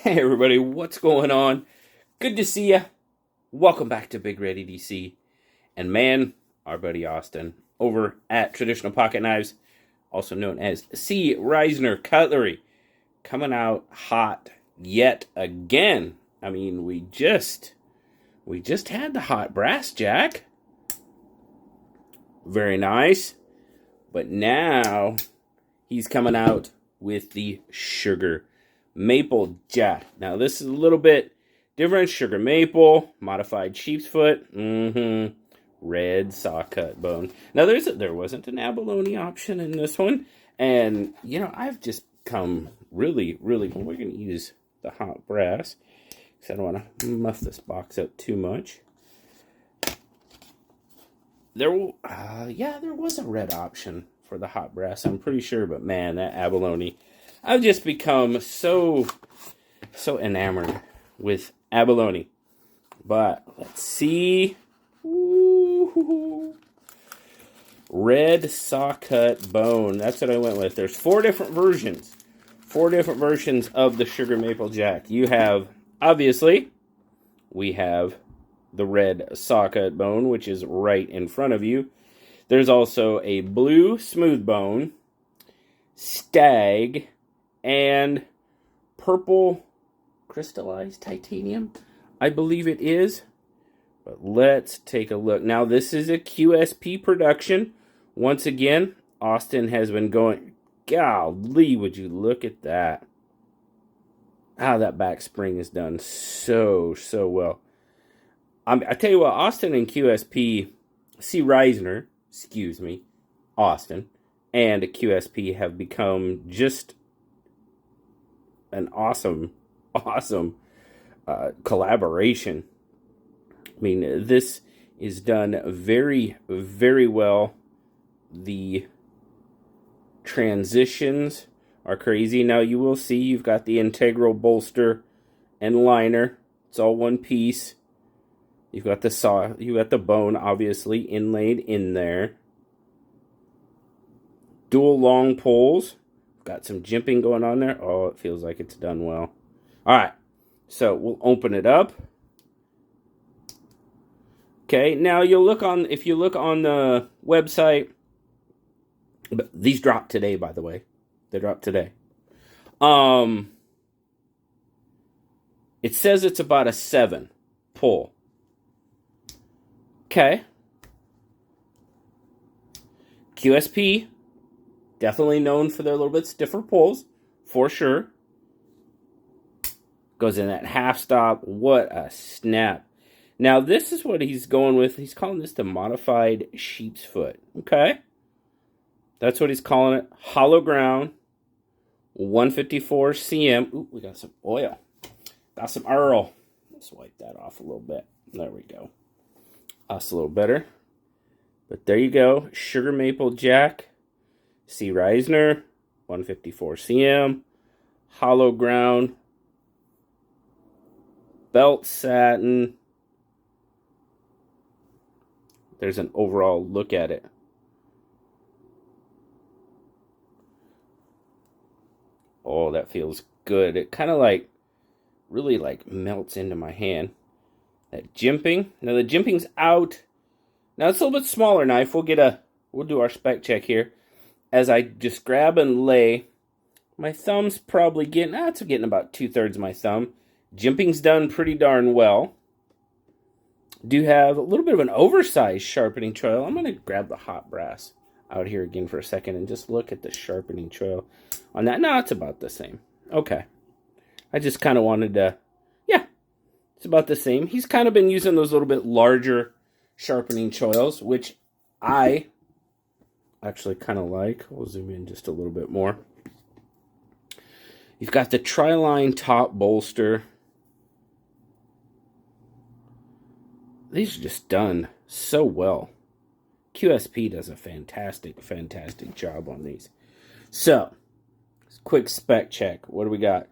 Hey everybody, what's going on? Good to see ya. Welcome back to BigRedEDC. And man, our buddy Austin over at Traditional Pocket Knives, also known as Risner Cutlery, coming out hot yet again. I mean, we just had the hot brass jack. Very nice. But now he's coming out with the sugar maple jack. Now this is a little bit different. Sugar maple, modified sheep's foot, red saw cut bone. Now there wasn't an abalone option in this one, and you know I've just come really we're gonna use the hot brass because I don't want to muff this box up too much. There was a red option for the hot brass, I'm pretty sure, but man, that abalone, I've just become so enamored with abalone. But let's see. Ooh, red saw cut bone. That's what I went with. There's four different versions of the sugar maple jack. You have, obviously, we have the red saw cut bone, which is right in front of you. There's also a blue smooth bone, stag, and purple crystallized titanium, I believe it is. But let's take a look. Now, this is a QSP production. Once again, Austin has been going... Golly, would you look at that. That back spring is done so well. I tell you what, Austin and QSP, Austin and QSP have become just an awesome collaboration. I mean, this is done very well. The transitions are crazy. Now you will see you've got the integral bolster and liner. It's all one piece. You've got the bone obviously inlaid in there. Dual long poles. Got some jimping going on there. Oh, it feels like it's done well. All right, so we'll open it up. Okay, now if you look on the website, but these dropped today, by the way. They dropped today. It says it's about a 7 pull. Okay. QSP, definitely known for their little bit stiffer pulls, for sure. Goes in that half stop. What a snap. Now, this is what he's going with. He's calling this the modified sheep's foot. Okay. That's what he's calling it. Hollow ground. 154 cm. Ooh, we got some oil. Got some Earl. Let's wipe that off a little bit. There we go. Us a little better. But there you go. Sugar maple jack. C. Risner. 154 cm. Hollow ground. Belt satin. There's an overall look at it. Oh, that feels good. It kind of really melts into my hand. That jimping. Now the jimping's out. Now it's a little bit smaller knife. We'll do our spec check here. As I just grab and lay, my thumb's probably getting about 2/3 of my thumb. Jimping's done pretty darn well. Do have a little bit of an oversized sharpening trail. I'm going to grab the hot brass out here again for a second and just look at the sharpening trail on that. No, it's about the same. Okay. I just kind of wanted to, it's about the same. He's kind of been using those little bit larger sharpening trails, which I actually kind of like. We'll zoom in just a little bit more. You've got the tri-line top bolster. These are just done so well. QSP does a fantastic job on these. So, quick spec check. What do we got?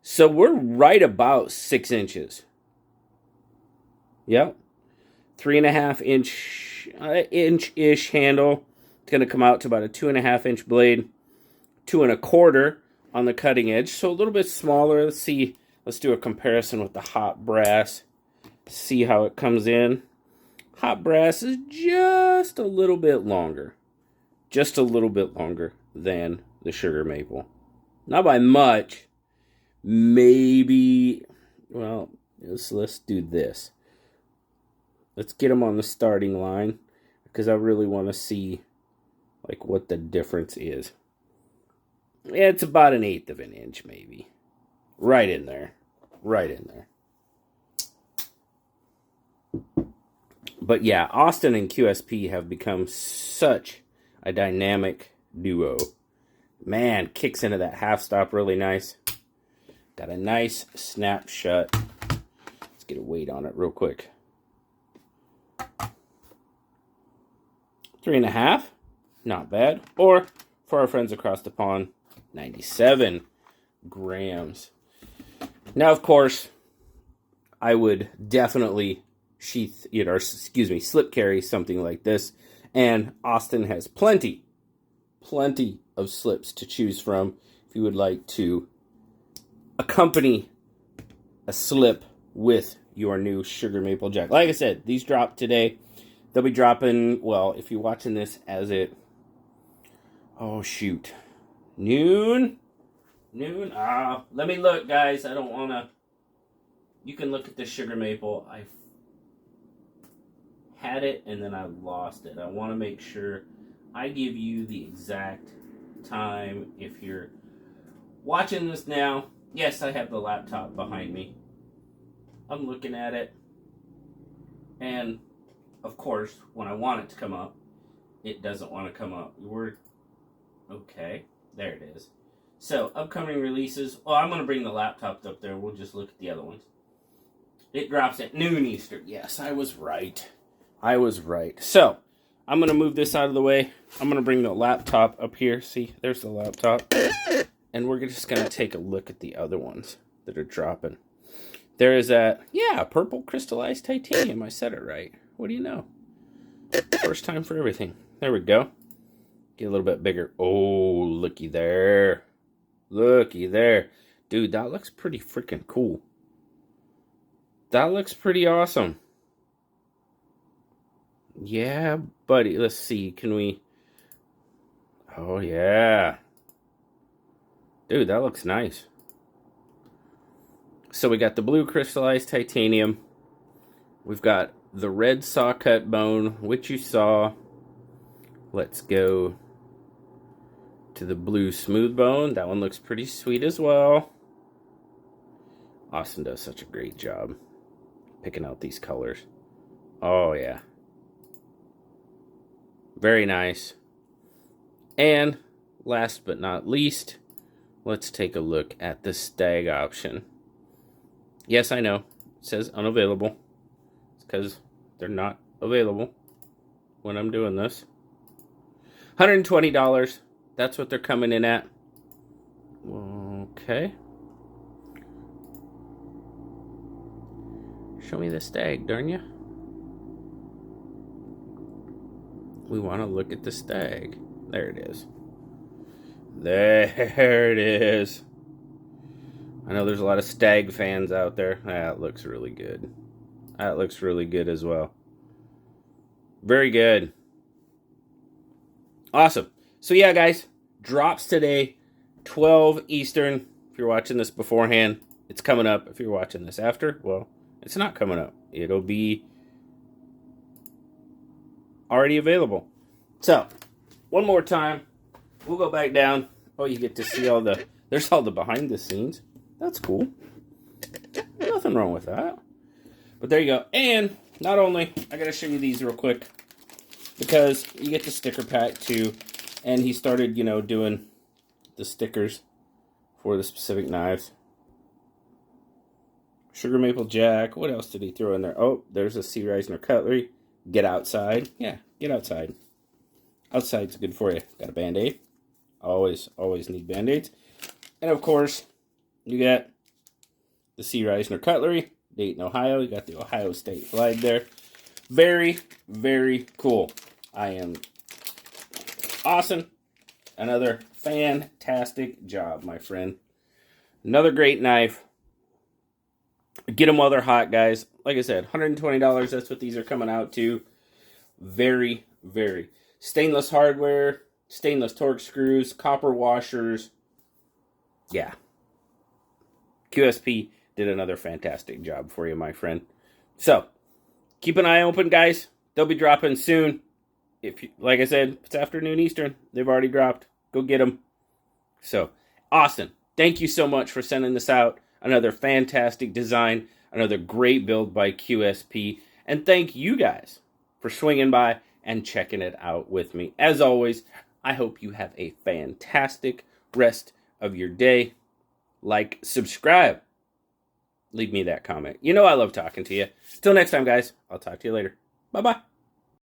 So we're right about 6 inches. Yep. 3.5 inch-ish handle. It's going to come out to about a 2.5 inch blade. 2 1/4 on the cutting edge. So a little bit smaller. Let's see Let's do a comparison with the hot brass. See how it comes in. Hot brass is just a little bit longer. Just a little bit longer than the sugar maple. Not by much. Maybe, well, let's do this. Let's get them on the starting line because I really want to see like what the difference is. Yeah, it's about 1/8 of an inch maybe. Right in there. Right in there. But yeah, Austin and QSP have become such a dynamic duo. Man, kicks into that half stop really nice. Got a nice snap shut. Let's get a weight on it real quick. 3.5, not bad. Or for our friends across the pond, 97 grams. Now, of course, I would definitely slip carry something like this. And Austin has plenty of slips to choose from if you would like to accompany a slip with your new sugar maple jack. Like I said, these dropped today. They'll be dropping, well, if you're watching this as it, oh shoot, noon? Let me look, guys. I don't want to, you can look at the sugar maple. I had it and then I lost it. I want to make sure I give you the exact time. If you're watching this now, yes, I have the laptop behind me. I'm looking at it. And, of course, when I want it to come up, it doesn't want to come up. Okay, there it is. So, upcoming releases. Well, I'm going to bring the laptop up there. We'll just look at the other ones. It drops at noon Eastern. Yes, I was right. So, I'm going to move this out of the way. I'm going to bring the laptop up here. See, there's the laptop. And we're just going to take a look at the other ones that are dropping. There is that, purple crystallized titanium. I said it right. What do you know? First time for everything. There we go. Get a little bit bigger. Oh, looky there. Dude, that looks pretty freaking cool. That looks pretty awesome. Yeah, buddy. Let's see. Can we... Oh, yeah. Dude, that looks nice. So we got the blue crystallized titanium. We've got the red saw cut bone, which you saw. Let's go to the blue smooth bone. That one looks pretty sweet as well. Austin does such a great job picking out these colors. Oh, yeah. Very nice. And last but not least, let's take a look at the stag option. Yes, I know. It says unavailable. It's because they're not available when I'm doing this. $120. That's what they're coming in at. Okay. Show me the stag, darn ya. We want to look at the stag. There it is. There it is. I know there's a lot of stag fans out there. That looks really good. That looks really good as well. Very good. Awesome. So yeah, guys, drops today, 12 Eastern. If you're watching this beforehand, it's coming up. If you're watching this after, well, it's not coming up. It'll be already available. So, one more time, we'll go back down. Oh, you get to see all the, there's all the behind the scenes. That's cool. Nothing wrong with that. But there you go. And not only, I got to show you these real quick, because you get the sticker pack too. And he started, doing the stickers for the specific knives. Sugar Maple Jack. What else did he throw in there? Oh, there's a Risner Cutlery. Get outside. Yeah, get outside. Outside's good for you. Got a Band-Aid. Always need Band-Aids. And of course, you got the Risner Cutlery. Dayton, Ohio. You got the Ohio State flag there. Very, very cool. I am awesome. Another fantastic job, my friend. Another great knife. Get them while they're hot, guys. Like I said, $120. That's what these are coming out to. Very, very. Stainless hardware, stainless torque screws, copper washers. Yeah. QSP did another fantastic job for you, my friend. So, keep an eye open, guys. They'll be dropping soon. If you, like I said, it's afternoon Eastern. They've already dropped. Go get them. So, Austin, thank you so much for sending this out. Another fantastic design. Another great build by QSP. And thank you guys for swinging by and checking it out with me. As always, I hope you have a fantastic rest of your day. Like, subscribe. Leave me that comment. You know I love talking to you. Till next time, guys. I'll talk to you later. Bye-bye.